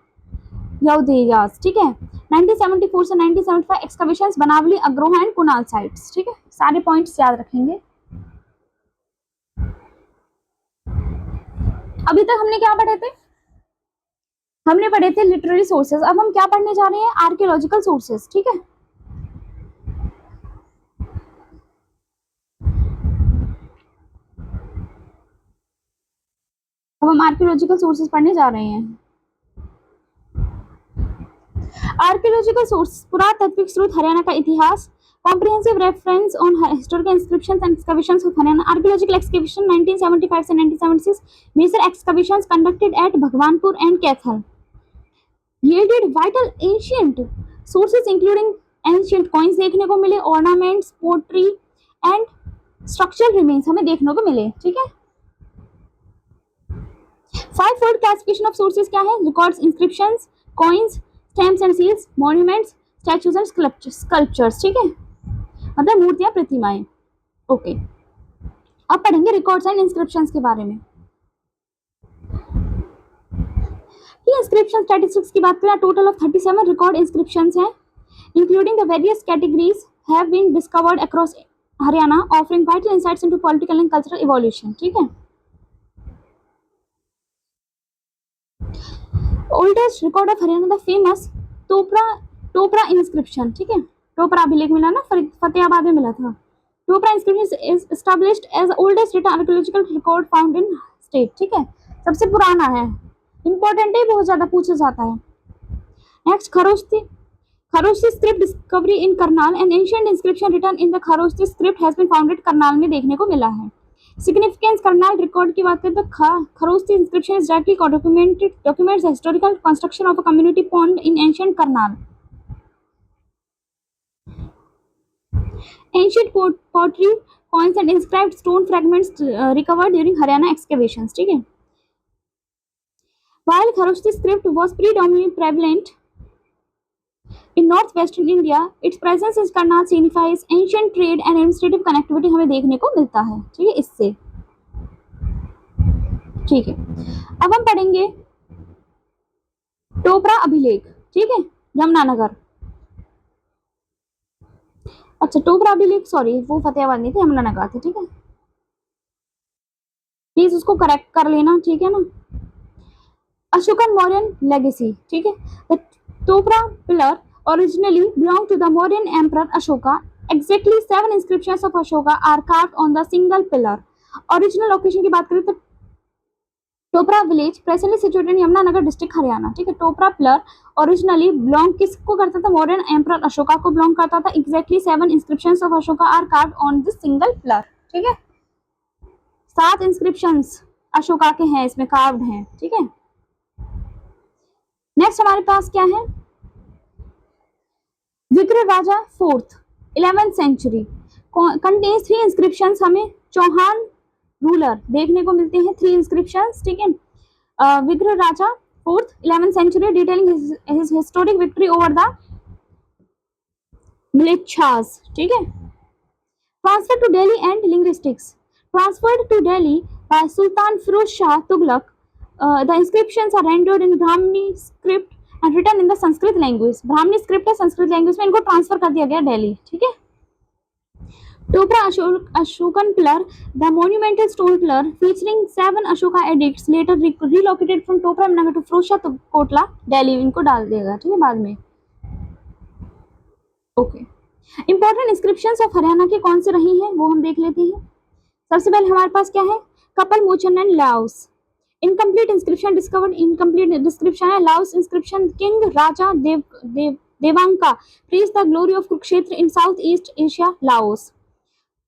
Yaudheyas, ठीक है। 1974 से 1975 excavations Banawali, Agroha and Kunal sites, ठीक है। सारे पॉइंट्स याद रखेंगे। अभी तक हमने क्या पढ़े थे? हमने पढ़े थे लिटरेरी सोर्सेज। अब हम क्या पढ़ने जा रहे हैं? आर्कियोलॉजिकल सोर्सेज, ठीक है। अब हम आर्कियोलॉजिकल सोर्सेज पढ़ने जा रहे हैं। आर्कियोलॉजिकल सोर्स, पुरातात्विक स्रोत, हरियाणा का इतिहास, comprehensive reference on historical inscriptions and excavations of Haryana. Archaeological excavation 1975 से 1976, major excavations conducted at Bhagwanpur and Kaithal yielded vital ancient sources including ancient coins देखने को मिले, ornaments, pottery and structural remains हमें देखने को मिले, ठीक है। 5-fold classification of sources क्या है? Records, inscriptions, coins, stamps and seals, monuments, statues and sculptures, ठीक है, मतलब मूर्तियां, प्रतिमाएं। ओके, अब पढ़ेंगे रिकॉर्ड्स एंड इंस्क्रिप्शंस के बारे में। ये इंस्क्रिप्शन स्टैटिस्टिक्स की बात करें, टोटल ऑफ 37 रिकॉर्ड इंस्क्रिप्शंस हैं, including the various categories have been discovered across Haryana, offering vital insights into political and cultural evolution, ठीक है। Oldest record of Haryana the famous Topra inscription, ठीक है, टोपरा अभिलेख मिला ना, फतेहाबाद में मिला था। Topra inscription is established as oldest written archaeological record found in state, ठीक है, सबसे पुराना है, इंपॉर्टेंट है, बहुत ज्यादा पूछा जाता है। Next, Kharoshthi script discovery in Karnal, an ancient inscription written in the Kharoshthi script has been founded, Karnal में देखने को मिला है। सिग्निफिकेंस, करनाल रिकॉर्ड की बात करें तो Kharosthi inscription is directly documents historical construction of a community pond in ancient Karnal. Ancient pottery, coins and inscribed stone fragments recovered during Haryana excavations, ठीक है। While Kharoshti script was predominantly prevalent in northwestern India, its presence in Karnal signifies ancient trade and administrative connectivity हमें देखने को मिलता है, ठीक है, इससे, ठीक है। अब हम पढ़ेंगे टोपरा अभिलेख, ठीक है, यमुनानगर। अच्छा, टोपरा अभिलेख, सॉरी वो फतेहाबाद नहीं थे, यमुनानगर थे, ठीक है, प्लीज उसको करेक्ट कर लेना, ठीक है ना। अशोकन मौर्यन लेगेसी, ठीक है, the Topra pillar originally belonged to the Mauryan Emperor Ashoka. Exactly 7 inscriptions of Ashoka are carved on the single pillar. Original location की बात करें तो Topra village presently situated in Yamunanagar district Haryana, ठीक है। टोपरा पिलर ओरिजिनली बिलोंग किसको करता था? मौर्यन एम्परर अशोका को बिलोंग करता था। Exactly 7 inscriptions of Ashoka are carved on this single pillar, ठीक है, 7 इंस्क्रिप्शंस अशोका के हैं, इसमें कार्व्ड हैं, ठीक है। नेक्स्ट हमारे पास क्या है? Vigraha Raja fourth 11th century contains 3 inscriptions, हमें चौहान रूलर देखने को मिलते हैं, 3 इंस्क्रिप्शंस, ठीक है। Vigraha Raja fourth 11th century detailing his historic victory over the militias, ठीक है। Transfer to Delhi and linguistics, transferred to Delhi by Sultan Firoz Shah Tughlaq, the inscriptions are rendered in Brahmani script and written in the Sanskrit language. Brahmani script है, Sanskrit language में इनको transfer कर दिया गया दिल्ली, ठीक है। Topra Ashokan pillar, the monumental stone pillar featuring 7 Ashoka edicts later relocated from Topra Nagar to Firozshah Kotla Delhi, इनको डाल देगा, ठीक है, बाद में। Okay, important inscriptions of Haryana के कौन से रही हैं वो हम देख लेते हैं। सबसे पहले हमारे पास क्या है? Kapal Mochan and Laos, incomplete inscription discovered, incomplete description है। Laos inscription, king Raja Devanka praise the glory of Kurukshetra in south east Asia, Laos.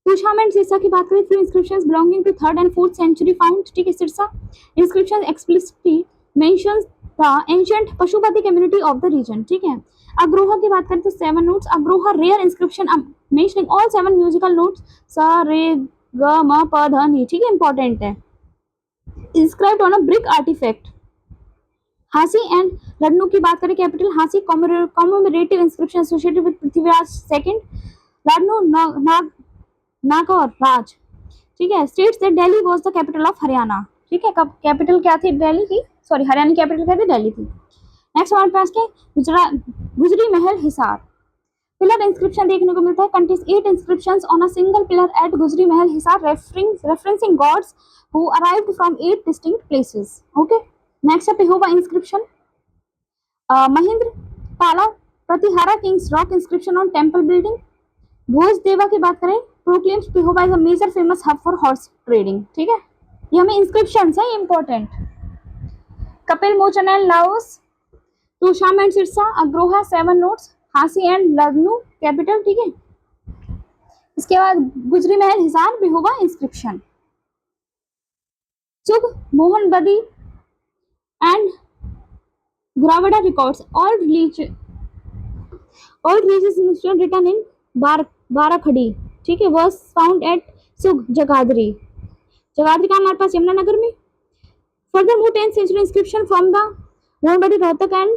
Tusham and Sirsa की बात करें, few inscriptions belonging to 3rd and 4th century found, ठीक है। Sirsa inscription explicitly mentions the ancient Pashupati community of the region, ठीक है। अग्रोहा की बात करें तो 7 notes, Agroha rare inscription mentioning all 7 musical notes सा रे ग म प ध नि, ठीक है, इंपॉर्टेंट है। Inscribed on a brick artefact. Hansi and Ladnun की बात करें, capital Hansi commemorative inscription associated with Prithviraj second, Ladnun Nagaur Raj, ठीक है। States that Delhi was the capital of Haryana, ठीक है। कब कैपिटल क्या थी दिल्ली की, सॉरी हरियाणा की कैपिटल क्या थी, दिल्ली थी। नेक्स्ट हमारे पास क्या, गुजरी महल हिसार। पिलर इंस्क्रिप्शन देखने को मिलता है, contains 8 inscriptions on a single pillar at Gujari Mahal Hisar referencing gods who arrived from 8 distinct places, okay. Next है Pehowa inscription, Mahendra Pala Pratihara kings rock inscription on temple building. Bhoj Deva की बात करें, proclaims Pehowa is a major famous hub for horse trading, ठीक है। ये हमें inscriptions है important. Kapil Mochan and Laos, Tusham and Sirsa, Agroha 7 notes, Hansi and लड्नू capital, ठीक है। इसके बाद गुजरी महल हिसार पेहोवा इंस्क्रिप्शन। चुग मोहन बदी and Gravada records all religious inscriptions written in बाराखड़ी, ठीक है, was found at सुग Jagadhri. Jagadhri का हमारे पास यमुनानगर में। Furthermore, 10th century inscription from the Mohanbadi Rohtak and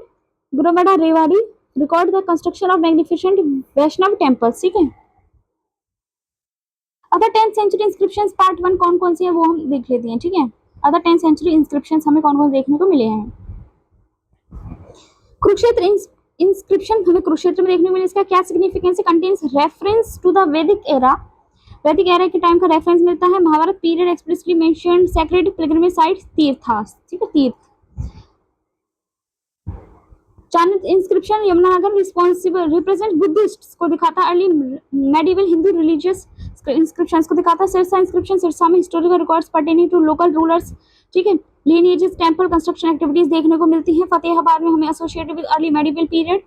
Gravada Rewari record the construction of magnificent Vaishnav temples, ठीक है। Other 10th century inscriptions part 1 कौन कौन सी है वो हम देख लेते हैं, ठीक है। अदर 10th century inscriptions हमें कौन कौन देखने को मिले हैं। कुरुक्षेत्र इंस्क्रिप्शन हमें कुरुक्षेत्र में देखने को मिले, इसका क्या सिग्निफिकेंस है, contains reference to the Vedic era, Vedic era के टाइम का रेफरेंस मिलता है। Mahabharata period explicitly mentioned sacred pilgrimage sites tirthas, ठीक है, तीर्थ। Chanakya inscription Yamunanagar responsible represent Buddhists को दिखाता है, early medieval Hindu religious inscriptions को दिखाता है। सिरसा इंस्क्रिप्शन सिरसा में historical records pertaining to local rulers, ठीक है, लिनिएजेस टेंपल कंस्ट्रक्शन एक्टिविटीज देखने को मिलती हैं। फतेहाबाद में हमें associated with early medieval period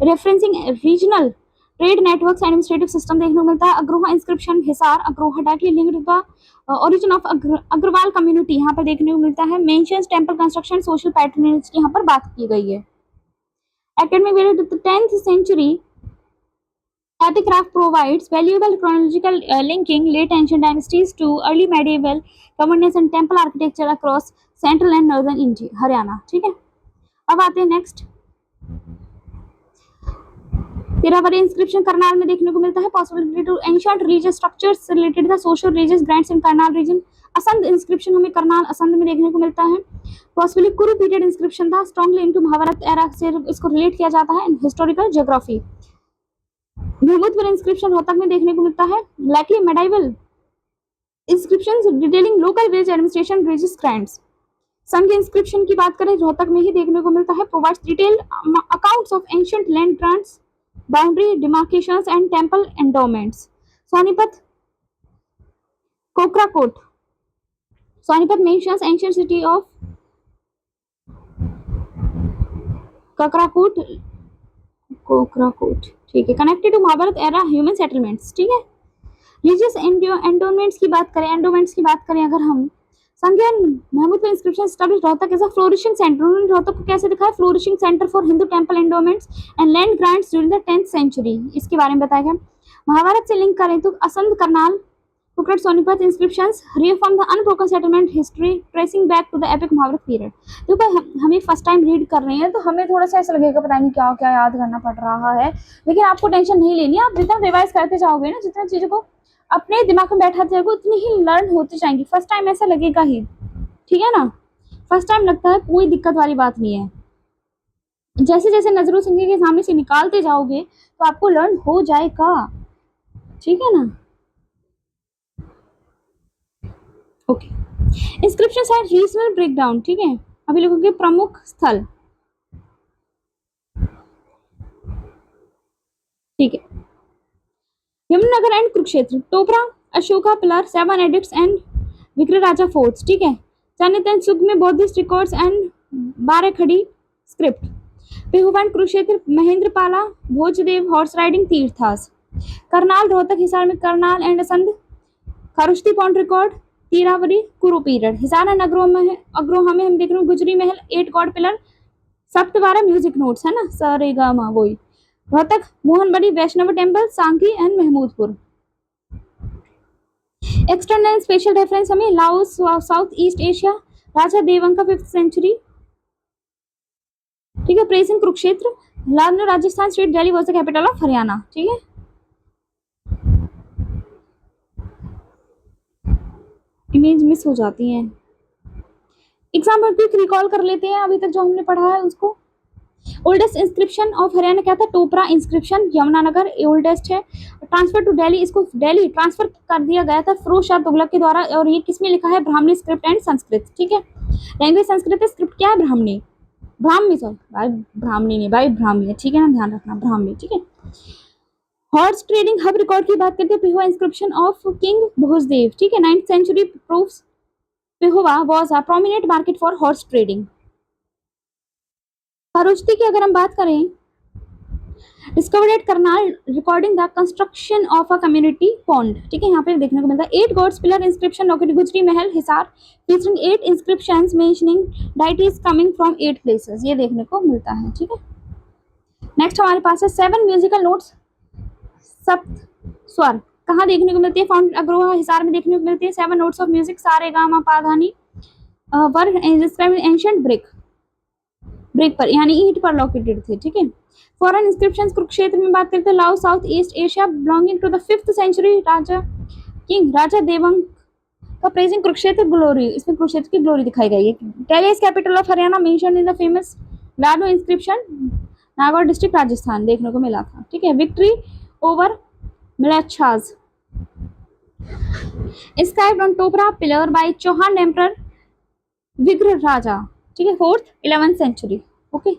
referencing regional trade networks administrative system देखने को मिलता है। Agroha inscription Hisar Agroha directly linked to the origin of Agarwal community यहाँ पर देखने को मिलता है। Mentions temple construction social patronage की यहाँ पर बात की गई है। Academic period of the 10th century epigraph provides valuable chronological linking late ancient dynasties to early medieval governance and temple architecture across central and northern India, Haryana, ठीक है। अब आते हैं नेक्स्ट, तिरावरी इंस्क्रिप्शन करनाल में देखने को मिलता है। Possibility to ancient religious structures related the social religious grants in Karnal region. Assandh inscription हमें करनाल असंध में देखने को मिलता है। पॉसिबली कुरु पीरियड इंस्क्रिप्शन था, स्ट्रॉन्गली इनटू महाभारत एरा से इसको रिलेट किया जाता है in historical geography. Mahmudpur inscription Rohtak में देखने को मिलता है। Likely medieval inscriptions detailing local village administration religious grants. Sangh inscription की बात करें रोहतक में ही देखने को मिलता है। Provides detail accounts of ancient land grants, boundary demarcations and temple endowments. Sonipat Khokrakot, Sonipat mentions ancient city of Khokrakot, ठीक है, connected to Mahabharata era human settlements, ठीक है। रिलीजियस एंडोमेंट्स की बात करें, अगर हम संज्ञान Mahmudpur inscription establish Rohtak as a flourishing centre. उन्होंने रोहतक को कैसे दिखाया, flourishing centre for Hindu temple endowments and land grants during the 10th century, इसके बारे में बताया गया। महाभारत से लिंक करें तो असंध करनाल कुकट Sonipat inscriptions reaffirm the unbroken settlement history tracing back to the epic Mahabharata period. देखो हमें फर्स्ट टाइम रीड कर रहे हैं तो हमें थोड़ा सा ऐसा लगेगा पता नहीं क्या क्या याद करना पड़ रहा है, लेकिन आपको टेंशन नहीं लेनी। आप जितना रिवाइज करते जाओगे ना, जितना चीजों को अपने दिमाग में बैठाते जाओगे उतनी ही लर्न होती जाएंगी। फर्स्ट टाइम ऐसा लगेगा ही, ठीक है ना, फर्स्ट टाइम लगता है, कोई दिक्कत वाली बात नहीं है। जैसे जैसे नजरों संख्या के सामने से निकालते जाओगे तो आपको लर्न हो जाएगा, ठीक है ना। Okay, inscription site regional breakdown, ठीक है। अभी लिखोगे प्रमुख स्थल, ठीक है। Yamunanagar and Kurukshetra, Topra Ashoka pillar 7 edicts and Vigraharaja forts, ठीक है। चाणक्य सुग में Buddhist records and Barakhadi script. Pehowa Kurukshetra Mahendrapala Bhojdev horse riding tirthas. Karnal Rohtak Hisar में Karnal and Assandh Kharoshthi pond record, तीरावरी, कुरु पीरियड। हिसार एंड अग्रोहा में हम देख रहे हैं गुजरी महल, 8 गॉड पिलर, सप्तवारा म्यूजिक नोट्स है ना, सा रे गा मा वही। Rohtak Mohanbari Vaishnav temple, Sanki and Mahmudpur. External special reference हमें Laos, south east Asia, Raja Devanka 5th century, ठीक है। Present Kurukshetra, Lalno Rajasthan state, Delhi was the capital of Haryana, ठीक है। इमेज मिस हो जाती हैं। एग्जाम्पल क्विक रिकॉल कर लेते हैं अभी तक जो हमने पढ़ा है उसको। ओल्डेस्ट इंस्क्रिप्शन ऑफ हरियाणा क्या था? टोपरा इंस्क्रिप्शन, यमुनानगर ओल्डेस्ट है। ट्रांसफर टू दिल्ली, इसको दिल्ली ट्रांसफर कर दिया गया था फिरोज शाह तुगलक के द्वारा, और ये किसमें लिखा है? ब्राह्मणी स्क्रिप्ट एंड संस्कृत, ठीक है। लैंग्वेज संस्कृत है, स्क्रिप्ट क्या है? ब्राह्मणी, ब्राह्मी सॉरी भाई, ब्राह्मणी नहीं भाई, ब्राह्मी है, ठीक है ना, ध्यान रखना, ब्राह्मी, ठीक है। हॉर्स ट्रेडिंग हब रिकॉर्ड की बात करते हैं, Pehowa inscription of king Bhojdev, ठीक है। 9th century proves Pehowa was a prominent market for horse trading. Kharoshthi की अगर हम बात करें, discovered at Karnal recording the construction of a community pond, ठीक है। यहाँ पे देखने को मिलता है 8 गॉड्स पिलर इंस्क्रिप्शन लोकेटेड गुजरी Mahal Hisar, featuring 8 inscriptions mentioning deities coming from 8 places, ये देखने को मिलता है, ठीक है। नेक्स्ट हमारे पास है 7 म्यूजिकल नोट्स सप्त स्वर, कहाँ देखने को मिलती है? फाउंड अग्रोहा हिसार में देखने को मिलती है। 7 नोट्स ऑफ म्यूजिक, सा रे गा मा पा धा नी, वर एंशिएंट ब्रिक पर यानी ईंट पर लोकेटेड थे, ठीक है। फॉरेन इंस्क्रिप्शंस कुरुक्षेत्र में बात करते हैं, Lao south east Asia belonging to the 5th century, Raja Devank का प्रेजेंट कुरुक्षेत्र ग्लोरी, इसमें कुरुक्षेत्र की ग्लोरी दिखाई गई है। Delhi is capital of Haryana mentioned in the famous Lado inscription, Nagaur district Rajasthan देखने को मिला था, ठीक है। विक्ट्री ओवर मिलाछाज inscribed on Topra pillar by Chauhan emperor Vigraha Raja, ठीक है, 4th 11th century, okay.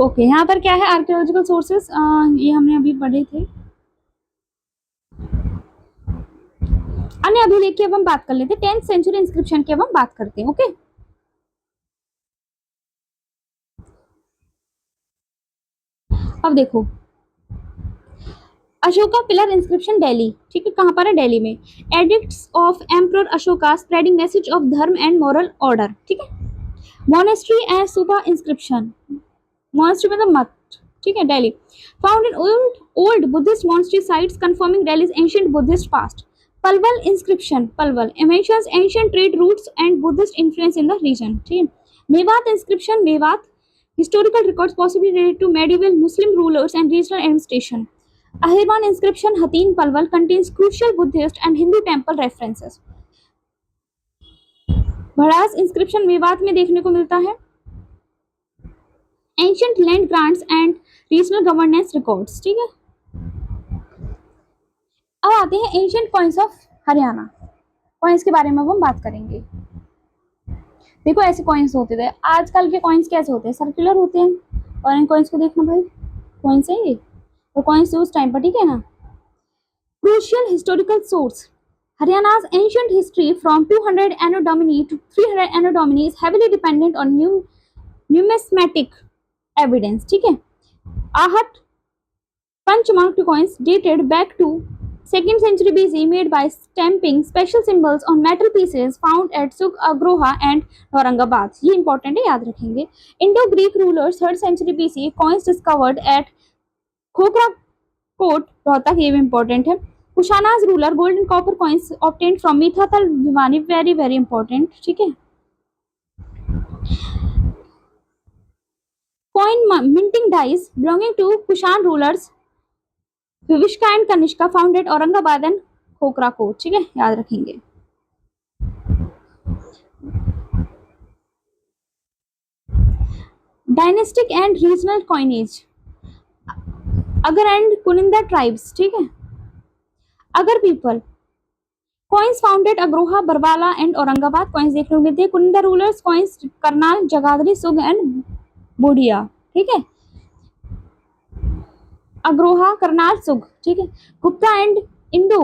Okay यहाँ पर क्या है? आर्कियोलॉजिकल सोर्सेस, ये हमने अभी पढ़े थे। अन्य अभिलेख की अब हम बात कर लेते हैं, 10th सेंचुरी इंस्क्रिप्शन की अब हम बात करते हैं, ओके। अब देखो अशोका पिलर इंस्क्रिप्शन दिल्ली, ठीक है, कहाँ पर है? दिल्ली में। Edicts of emperor Ashoka spreading message of dharma and moral order, ठीक है। मोनेस्ट्री एंड सुबा इंस्क्रिप्शन, मोनेस्ट्री मतलब मठ, ठीक है, Delhi. Found in old Buddhist monastery sites confirming Delhi's ancient Buddhist past. Palwal inscription, Palwal mentions ancient trade routes and Buddhist influence in the region, ठीक है। Mewat inscription, Mewat historical records possibly related to medieval Muslim rulers and regional administration. Ahirvan inscription, Hatin Palwal, contains crucial Buddhist and Hindu temple references. भड़ास inscription Mewat में देखने को मिलता है। Ancient land grants and regional governance records, ठीक है। अब आते हैं ancient coins of Haryana, coins के बारे में अब हम बात करेंगे। देखो ऐसे कॉइन्स होते थे, आजकल के कॉइन्स कैसे होते हैं? सर्कुलर होते हैं, और इन कॉइन्स को देखना भाई, कॉइन्स है ये, और कॉइन्स उस टाइम पर, ठीक है ना। Crucial historical source, Haryana's ancient history from 200 Anno Domini to 300 Anno Domini is heavily dependent on numismatic evidence, ठीक है। आहट पंचमांक coins dated back to 2nd century BC made by stamping special symbols on metal pieces found at Suk, Agroha and Aurangabad, ये important है, याद रखेंगे। Indo Greek rulers 3rd century BC coins discovered at Khokhra Kot Rohtak, ये भी important है। Kushanas ruler gold and copper coins obtained from Mitathal Bhiwani, very very important, ठीक है। Coin minting dies belonging to Kushan rulers Vivishka and Kanishka found at Aurangabad and Khokhra Kot, ठीक है, याद रखेंगे। Dynastic and regional coinage, Agar and Kuninda tribes, ठीक है। अगर people coins found at Agroha, Barwala and Aurangabad, coins देखने को मिलते हैं। Kuninda rulers coins Karnal, Jagadhri, Sugh and Budhiya, ठीक है। अग्रोहा, करनाल, सुग, ठीक है। गुप्ता एंड इंडो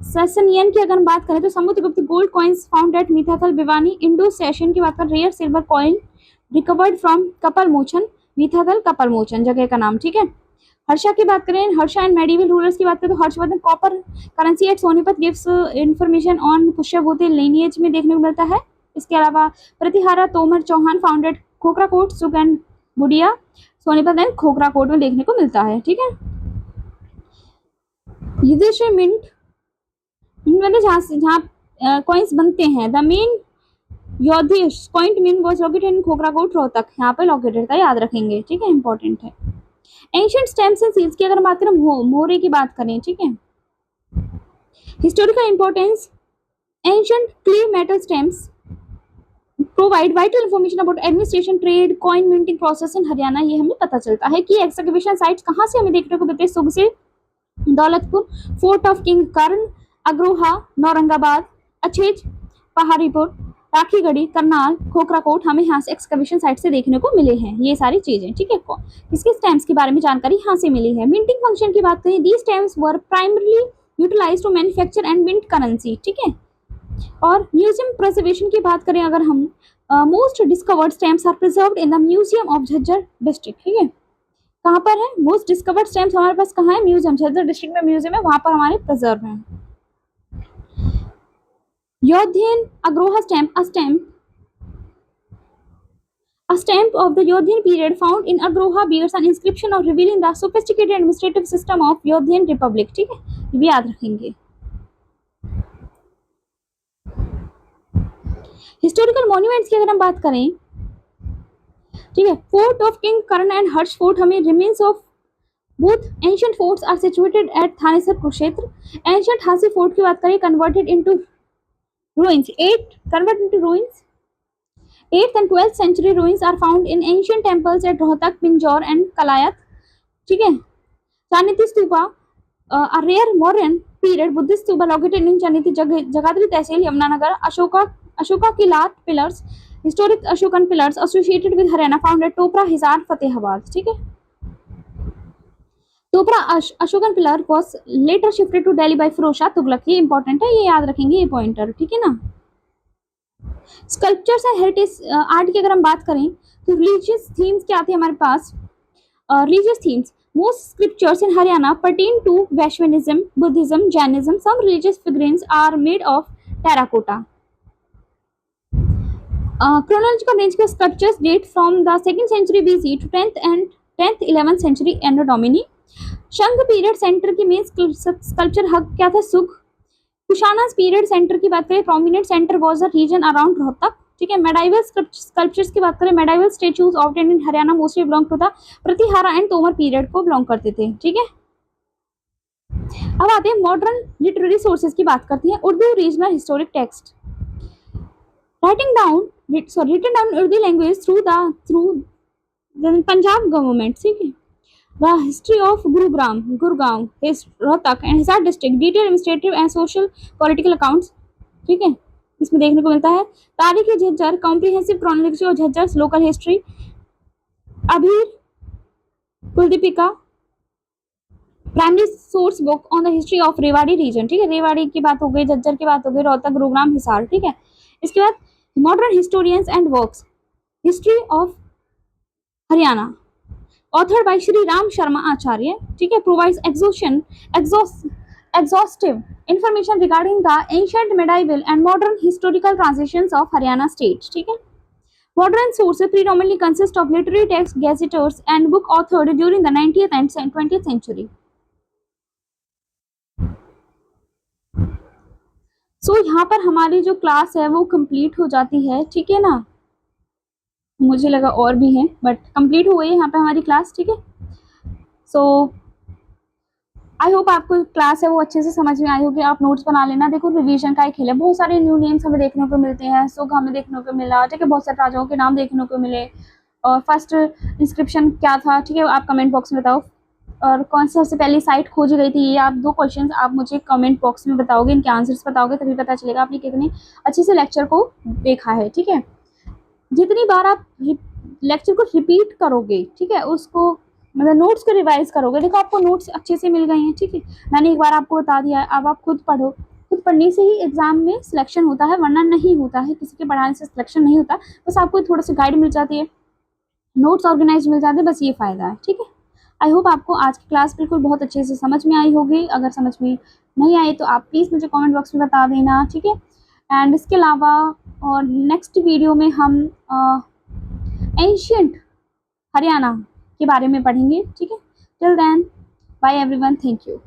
सैसनियन की अगर हम बात करें तो Samudragupta gold coins found at Mitathal Bhiwani. Indo सेशन की बात करें, rare silver coin recovered from Kapal Mochan, Mitathal Kapal Mochan जगह का नाम, ठीक है। हर्षा की बात करें, हर्षा एंड मेडिवल रूलर्स की बात करें तो Harshavardhana copper currency at Sonipat gives information on Pushyabhuti lineage में देखने को मिलता है। इसके अलावा Pratihara Tomar Chauhan founded Khokhra Kot, Sugh and Buria Sonipat and Khokhra Kot में देखने को मिलता है। ठीक है, युधिष्ठिर मिंट मतलब जहाँ कॉइन्स बनते हैं। द मेन योधिश point mint was located in Khokhra Kot Rohtak, यहाँ पे लोकेटेड था, याद रखेंगे। ठीक है, इंपॉर्टेंट है। एंशिएंट स्टैम्प्स एंड सील्स की अगर बात करें, मोहरे की बात करें। ठीक है, historical importance, ancient clay metal stamps provide vital information about administration, trade, coin minting process in Haryana. ये हमें पता चलता है कि एक्सकवेशन साइट्स कहाँ से हमें देखने को मिलते हैं। सुग से Daulatpur, fort of king Karna, Agroha, Naurangabad, अछेज, Paharipur, Rakhigarhi, Karnal, Khokhra coat हमें यहाँ से एक्सकवेशन साइट से देखने को मिले हैं ये सारी चीजें। ठीक है, इसके स्टैम्प्स के बारे में जानकारी यहाँ से मिली है। मिंटिंग फंक्शन की बात करें, these stamps were primarily utilized to manufacture and mint currency. ठीक है, और म्यूजियम प्रिजर्वेशन की बात करें अगर हम, most discovered stamps are preserved in the museum of Jhajjar district. ठीक है, कहाँ पर है मोस्ट डिस्कवर्ड स्टैम्प्स हमारे पास, कहाँ है, म्यूजियम, झज्जर डिस्ट्रिक्ट में म्यूजियम है, वहां पर हमारे प्रिजर्व हैं। Yodhian Agroha stamp, a stamp of the Yodhian period found in Agroha bears an inscription of revealing the sophisticated administrative system of Yodhian Republic। ठीक है, ये भी याद रखेंगे। हिस्टोरिकल मॉन्यूमेंट्स की अगर हम बात करें, ठीक है, fort of king Karna and Harsha fort हमें remains of both ancient forts are situated at Thanesar Kurukshetra. Ancient Hansi fort की बात करें, converted into ruins, 8 converted into ruins। 8th and 12th century ruins are found in ancient temples at Rohtak, Pinjore and Kalayat। ठीक है, चाणिती stupa, a rare Mauryan period Buddhist stupa located in चाणिती Jagadhri तहसील यमुनानगर। अशोका की लात pillars, historic Ashokan pillars associated with Haryana found at Topra, Hisar, Fatehabad. ठीक है, Topra Ashokan pillar was later shifted to Delhi by Firoz Shah Tughlaq. ये important है, ये याद रखेंगे, ये पॉइंटर। ठीक है ना। स्कल्पचर्स एंड हेरिटेज आर्ट की अगर हम बात करें तो रिलीजियस थीम्स क्या आते हैं हमारे पास। Religious themes, most scriptures in Haryana pertain to Vaishnavism, Buddhism, Jainism. Some religious figurines are made of terracotta. chronological range के sculptures date from the 2nd century BC to 10th 11th century Anno Domini। Shunga period centre की main sculpture हक क्या था, सुख। Kushana period centre की बात करें, prominent centre was the region around Rohtak. ठीक है, मेडाइवल स्कल्पचर्स की बात करें, medieval statues obtained in Haryana mostly belong to the Pratihara and Tomar period को बिलोंग करते थे। ठीक है, अब आते हैं मॉडर्न लिटरेरी सोर्सेज की बात करते हैं। Urdu regional historic text, written down Urdu language through Punjab government. ठीक है, The history of Gurugram, Gurgaon, Rohtak and Hisar district, detailed administrative and social political accounts। ठीक है, इसमें देखने को मिलता है। तारीख झज्जर, कॉम्प्रिहेंसिव क्रोनोलॉजी और झज्जर लोकल हिस्ट्री। अभी Kuldipika, primary source book on the history of Rewari region. ठीक है, रेवाड़ी की बात हो गई, झज्जर की बात हो गई, रोहतक, गुरुग्राम, हिसार। ठीक है, इसके बाद modern historians and works, history of Haryana authored by Shri Ram Sharma Acharya। ठीक है, provides exhaustive information regarding the ancient, medieval and modern historical transitions of Haryana state। ठीक है, modern sources predominantly consist of literary texts, gazetters and book authored during the 19th and 20th century। So यहाँ पर हमारी जो class है वो complete हो जाती है। ठीक है ना, मुझे लगा और भी हैं बट कंप्लीट हो गई है यहाँ पे हमारी क्लास। ठीक है, सो आई होप आपको क्लास है वो अच्छे से समझ में आई होगी। आप नोट्स बना लेना। देखो रिवीजन का एक खेल है, बहुत सारे न्यू नेम्स हमें देखने को मिलते हैं। सुख हमें देखने को मिला। ठीक है, बहुत सारे राजाओं के नाम देखने को मिले। और फर्स्ट इंस्क्रिप्शन क्या था, ठीक है, आप कमेंट बॉक्स में बताओ। और कौन सी सबसे पहली साइट खोजी गई थी, ये आप 2 क्वेश्चन आप मुझे कमेंट बॉक्स में बताओगे, इनके आंसर्स बताओगे, तभी पता चलेगा आपने कितने अच्छे से लेक्चर को देखा है। ठीक है, जितनी बार आप लेक्चर को रिपीट करोगे, ठीक है, उसको मतलब नोट्स को रिवाइज करोगे। देखो आपको नोट्स अच्छे से मिल गए हैं। ठीक है, मैंने एक बार आपको बता दिया है, अब आप खुद पढ़ो। खुद पढ़ने से ही एग्जाम में सिलेक्शन होता है, वरना नहीं होता है। किसी के पढ़ाने से सिलेक्शन नहीं होता, बस आपको थोड़ा सा गाइड मिल जाती है, नोट्स ऑर्गेनाइज मिल जाते हैं, बस ये फायदा है। ठीक है, आई होप आपको आज की क्लास बिल्कुल बहुत अच्छे से समझ में आई होगी। अगर समझ में नहीं आई तो आप प्लीज़ मुझे कमेंट बॉक्स में बता देना, ठीक है। एंड इसके अलावा और नेक्स्ट वीडियो में हम एंशियंट हरियाणा के बारे में पढ़ेंगे, ठीक है। Till then, bye everyone, thank you.